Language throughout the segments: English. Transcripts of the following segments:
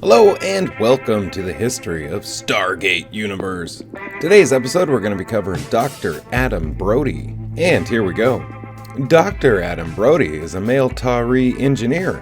Hello and welcome to the history of Stargate universe. Today's episode we're going to be covering Dr. Adam Brody. And here we go. Dr. Adam Brody is a male Tok'ra engineer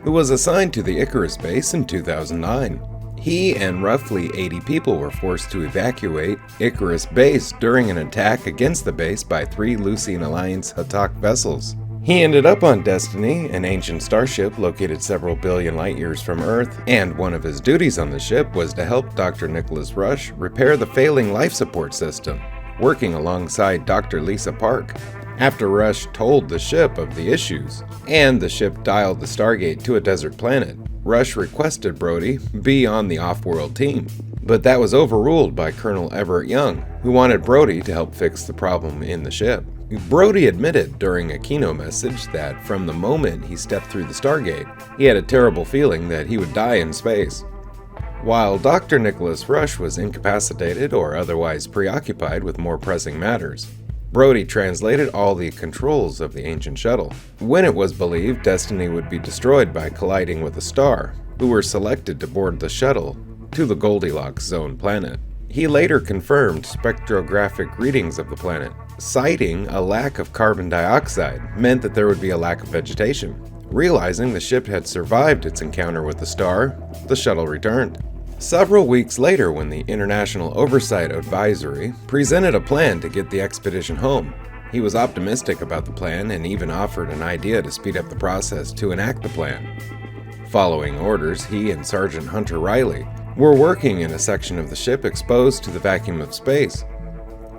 who was assigned to the Icarus Base in 2009. He and roughly 80 people were forced to evacuate Icarus Base during an attack against the base by 3 Lucine Alliance Hatak vessels. He ended up on Destiny, an ancient starship located several billion light years from Earth, and one of his duties on the ship was to help Dr. Nicholas Rush repair the failing life support system, working alongside Dr. Lisa Park. After Rush told the ship of the issues, and the ship dialed the Stargate to a desert planet, Rush requested Brody be on the off-world team. But that was overruled by Colonel Everett Young, who wanted Brody to help fix the problem in the ship. Brody admitted during a keynote message that from the moment he stepped through the Stargate, he had a terrible feeling that he would die in space. While Dr. Nicholas Rush was incapacitated or otherwise preoccupied with more pressing matters, Brody translated all the controls of the ancient shuttle. When it was believed Destiny would be destroyed by colliding with a star, who were selected to board the shuttle to the Goldilocks Zone planet. He later confirmed spectrographic readings of the planet, citing a lack of carbon dioxide meant that there would be a lack of vegetation. Realizing the ship had survived its encounter with the star, the shuttle returned. Several weeks later, when the International Oversight Advisory presented a plan to get the expedition home, he was optimistic about the plan and even offered an idea to speed up the process to enact the plan. Following orders, he and Sergeant Hunter Riley were working in a section of the ship exposed to the vacuum of space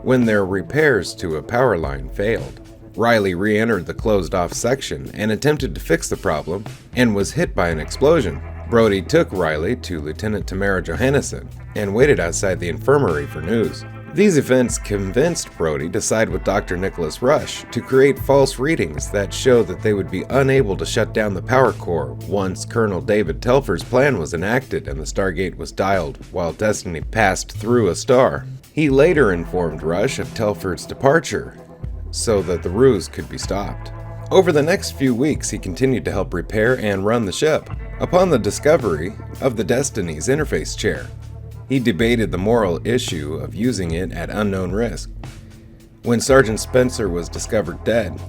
when their repairs to a power line failed. Riley re-entered the closed-off section and attempted to fix the problem and was hit by an explosion. Brody took Riley to Lieutenant Tamara Johannesson and waited outside the infirmary for news. These events convinced Brody to side with Dr. Nicholas Rush to create false readings that showed that they would be unable to shut down the power core once Colonel David Telfer's plan was enacted and the Stargate was dialed while Destiny passed through a star. He later informed Rush of Telfer's departure so that the ruse could be stopped. Over the next few weeks, he continued to help repair and run the ship. Upon the discovery of the Destiny's interface chair, he debated the moral issue of using it at unknown risk. When Sergeant Spencer was discovered dead,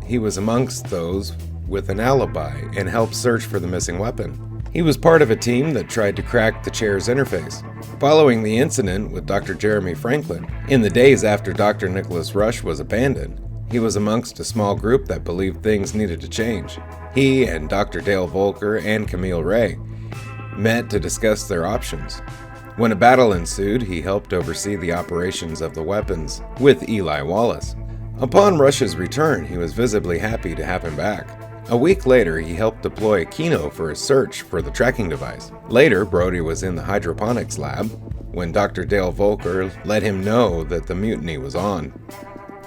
he was amongst those with an alibi and helped search for the missing weapon. He was part of a team that tried to crack the chair's interface. Following the incident with Dr. Jeremy Franklin, in the days after Dr. Nicholas Rush was abandoned, he was amongst a small group that believed things needed to change. He and Dr. Dale Volker and Camille Ray met to discuss their options. When a battle ensued, he helped oversee the operations of the weapons with Eli Wallace. Upon Rush's return, he was visibly happy to have him back. A week later, he helped deploy a Kino for a search for the tracking device. Later, Brody was in the hydroponics lab when Dr. Dale Volker let him know that the mutiny was on.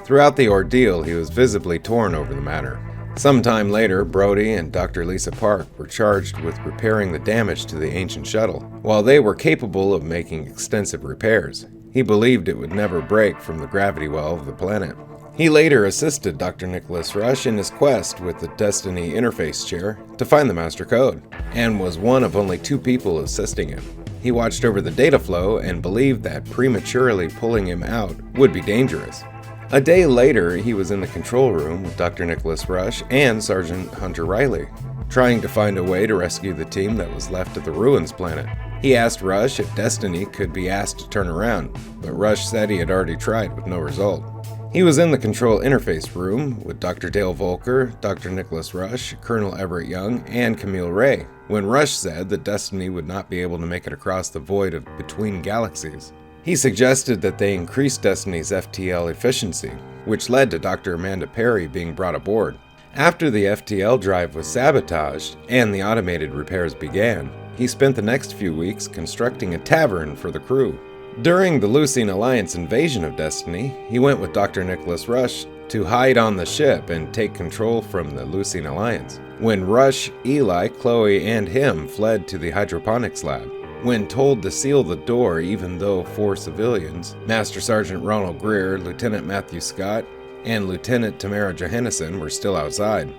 Throughout the ordeal, he was visibly torn over the matter. Sometime later, Brody and Dr. Lisa Park were charged with repairing the damage to the ancient shuttle. While they were capable of making extensive repairs, he believed it would never break from the gravity well of the planet. He later assisted Dr. Nicholas Rush in his quest with the Destiny interface chair to find the master code, and was one of only 2 people assisting him. He watched over the data flow and believed that prematurely pulling him out would be dangerous. A day later, he was in the control room with Dr. Nicholas Rush and Sergeant Hunter Riley, trying to find a way to rescue the team that was left at the Ruins planet. He asked Rush if Destiny could be asked to turn around, but Rush said he had already tried with no result. He was in the control interface room with Dr. Dale Volker, Dr. Nicholas Rush, Colonel Everett Young, and Camille Ray, when Rush said that Destiny would not be able to make it across the void of between galaxies. He suggested that they increase Destiny's FTL efficiency, which led to Dr. Amanda Perry being brought aboard. After the FTL drive was sabotaged and the automated repairs began, he spent the next few weeks constructing a tavern for the crew. During the Lucine Alliance invasion of Destiny, he went with Dr. Nicholas Rush to hide on the ship and take control from the Lucine Alliance. When Rush, Eli, Chloe, and him fled to the hydroponics lab, when told to seal the door even though 4 civilians, Master Sergeant Ronald Greer, Lieutenant Matthew Scott, and Lieutenant Tamara Johannesson were still outside.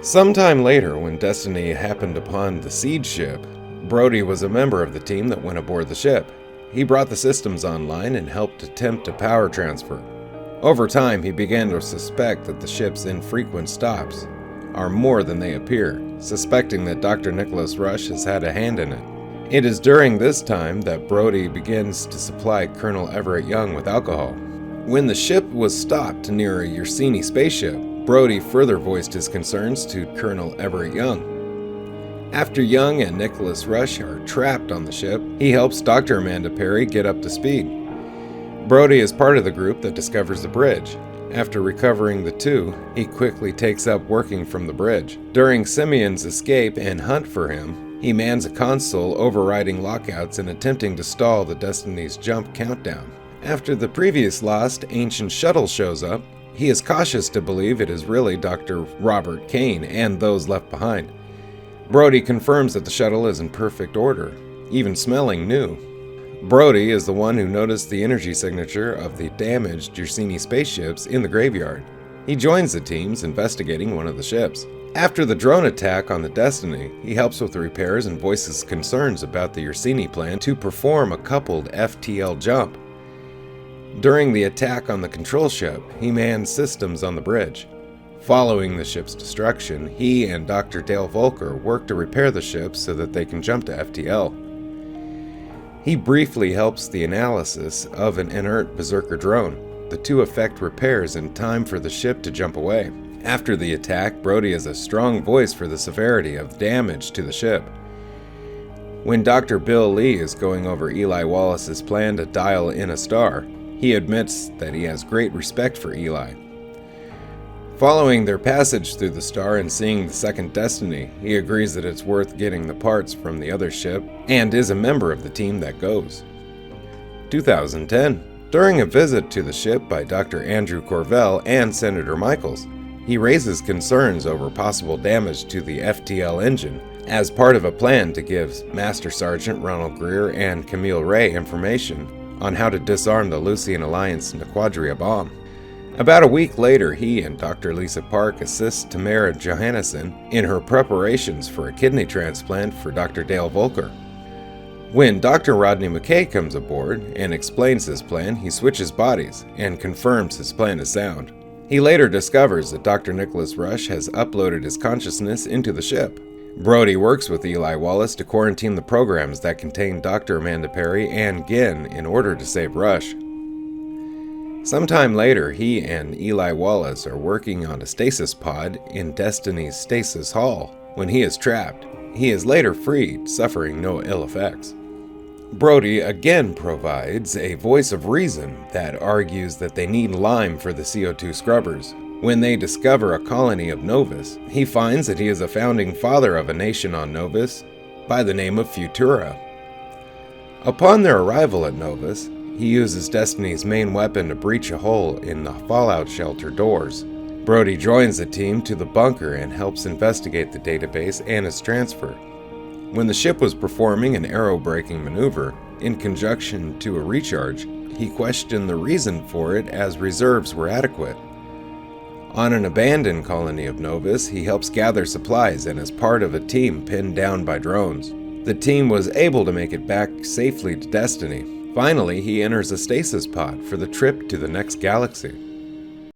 Sometime later, when Destiny happened upon the siege ship, Brody was a member of the team that went aboard the ship. He brought the systems online and helped attempt a power transfer. Over time, he began to suspect that the ship's infrequent stops are more than they appear, suspecting that Dr. Nicholas Rush has had a hand in it. It is during this time that Brody begins to supply Colonel Everett Young with alcohol. When the ship was stopped near a Yersinia spaceship, Brody further voiced his concerns to Colonel Everett Young. After Young and Nicholas Rush are trapped on the ship, he helps Dr. Amanda Perry get up to speed. Brody is part of the group that discovers the bridge. After recovering the two, he quickly takes up working from the bridge. During Simeon's escape and hunt for him, he mans a console overriding lockouts and attempting to stall the Destiny's jump countdown. After the previous lost ancient shuttle shows up, he is cautious to believe it is really Dr. Robert Kane and those left behind. Brody confirms that the shuttle is in perfect order, even smelling new. Brody is the one who noticed the energy signature of the damaged Yersinia spaceships in the graveyard. He joins the teams investigating one of the ships. After the drone attack on the Destiny, he helps with the repairs and voices concerns about the Yersinia plan to perform a coupled FTL jump. During the attack on the control ship, he mans systems on the bridge. Following the ship's destruction, he and Dr. Dale Volker work to repair the ship so that they can jump to FTL. He briefly helps the analysis of an inert Berserker drone. The two effect repairs in time for the ship to jump away. After the attack, Brody has a strong voice for the severity of damage to the ship. When Dr. Bill Lee is going over Eli Wallace's plan to dial in a star, he admits that he has great respect for Eli. Following their passage through the star and seeing the second Destiny, he agrees that it's worth getting the parts from the other ship and is a member of the team that goes. 2010. During a visit to the ship by Dr. Andrew Corvell and Senator Michaels, he raises concerns over possible damage to the FTL engine as part of a plan to give Master Sergeant Ronald Greer and Camille Ray information on how to disarm the Lucian Alliance Nequadria bomb. About a week later, he and Dr. Lisa Park assist Tamara Johannesson in her preparations for a kidney transplant for Dr. Dale Volker. When Dr. Rodney McKay comes aboard and explains his plan, he switches bodies and confirms his plan is sound. He later discovers that Dr. Nicholas Rush has uploaded his consciousness into the ship. Brody works with Eli Wallace to quarantine the programs that contain Dr. Amanda Perry and Ginn in order to save Rush. Sometime later, he and Eli Wallace are working on a stasis pod in Destiny's stasis hall when he is trapped. He is later freed, suffering no ill effects. Brody again provides a voice of reason that argues that they need lime for the CO2 scrubbers. When they discover a colony of Novus, he finds that he is a founding father of a nation on Novus by the name of Futura. Upon their arrival at Novus, he uses Destiny's main weapon to breach a hole in the fallout shelter doors. Brody joins the team to the bunker and helps investigate the database and its transfer. When the ship was performing an aero-braking maneuver, in conjunction to a recharge, he questioned the reason for it as reserves were adequate. On an abandoned colony of Novus, he helps gather supplies and is part of a team pinned down by drones. The team was able to make it back safely to Destiny. Finally, he enters a stasis pod for the trip to the next galaxy.